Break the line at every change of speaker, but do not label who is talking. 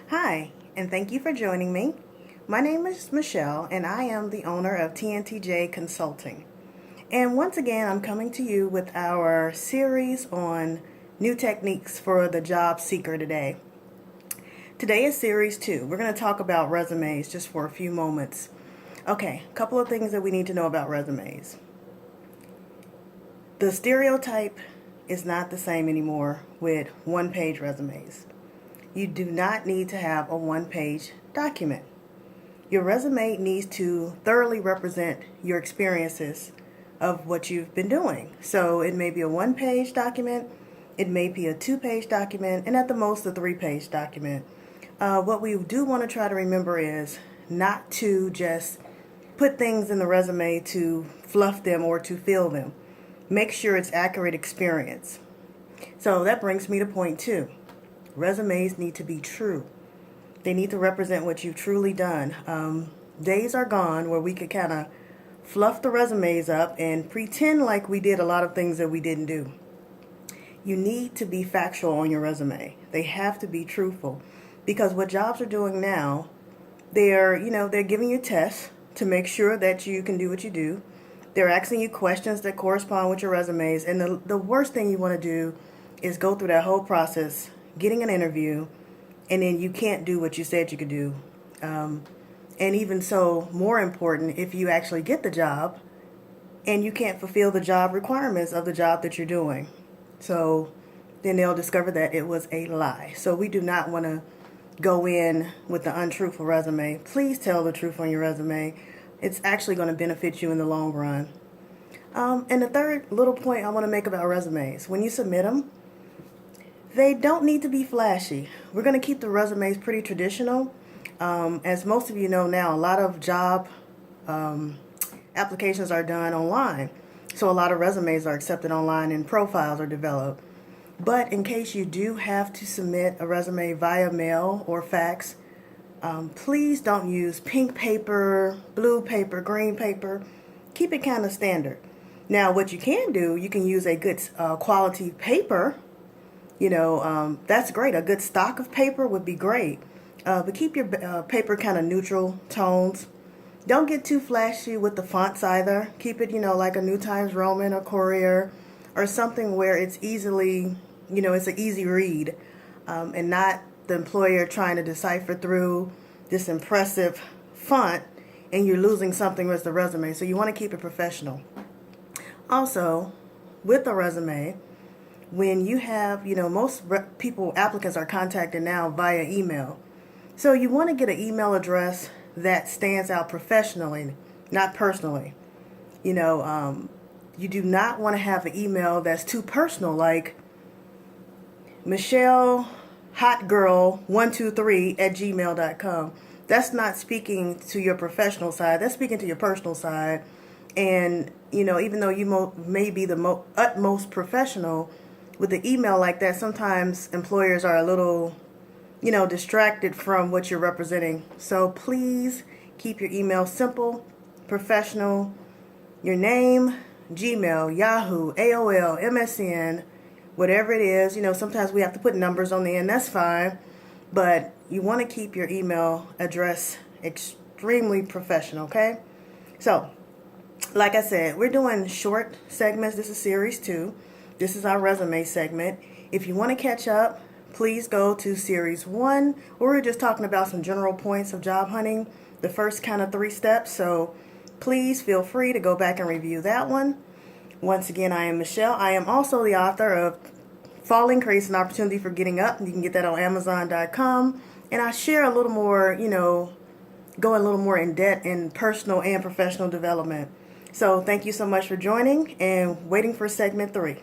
Hi, and thank you for joining me. My name is Michelle, and I am the owner of TNTJ Consulting. And once again, I'm coming to you with our series on new techniques for the job seeker today. Today is series 2. We're going to talk about resumes just for a few moments. Okay, a couple of things that we need to know about resumes. The stereotype is not the same anymore with one-page resumes. You do not need to have a one-page document. Your resume needs to thoroughly represent your experiences of what you've been doing. So it may be a one-page document, it may be a two-page document, and at the most a three-page document. What we do want to try to remember is not to just put things in the resume to fluff them or to fill them. Make sure it's accurate experience. So that brings me to point 2. Resumes need to be true. They need to represent what you've truly done. Days are gone where we could kind of fluff the resumes up and pretend like we did a lot of things that we didn't do. You need to be factual on your resume. They have to be truthful, because what jobs are doing now, they're giving you tests to make sure that you can do what you do. They're asking you questions that correspond with your resumes, and the worst thing you want to do is go through that whole process, getting an interview, and then you can't do what you said you could do. And even so, more important, if you actually get the job and you can't fulfill the job requirements of the job that you're doing. So then they'll discover that it was a lie. So we do not want to go in with the untruthful resume. Please tell the truth on your resume. It's actually going to benefit you in the long run. And the third little point I want to make about resumes, when you submit them, they don't need to be flashy. We're going to keep the resumes pretty traditional. As most of you know now, a lot of job applications are done online. So a lot of resumes are accepted online and profiles are developed. But in case you do have to submit a resume via mail or fax, please don't use pink paper, blue paper, green paper. Keep it kind of standard. Now, what you can do, you can use a good quality paper. That's great. A good stock of paper would be great. But keep your paper kind of neutral tones. Don't get too flashy with the fonts either. Keep it, like a New Times Roman or Courier or something where it's easily, it's an easy read, and not the employer trying to decipher through this impressive font and you're losing something with the resume. So you want to keep it professional. Also, with the resume, when you have, most applicants are contacted now via email. So you want to get an email address that stands out professionally, not personally. You do not want to have an email that's too personal, like Michelle hotgirl123@gmail.com. That's not speaking to your professional side. That's speaking to your personal side. And, even though you may be the utmost professional, with the email like that, sometimes employers are a little, distracted from what you're representing. So please keep your email simple, professional, your name, Gmail, Yahoo, AOL, MSN, whatever it is. Sometimes we have to put numbers on the end. That's fine. But you want to keep your email address extremely professional, okay? So, like I said, we're doing short segments. This is series 2. This is our resume segment. If you want to catch up, please go to series 1, where we're just talking about some general points of job hunting, the first kind of 3 steps. So please feel free to go back and review that one. Once again, I am Michelle. I am also the author of Falling Creates an Opportunity for Getting Up. You can get that on Amazon.com. And I share a little more, go a little more in depth in personal and professional development. So thank you so much for joining and waiting for segment 3.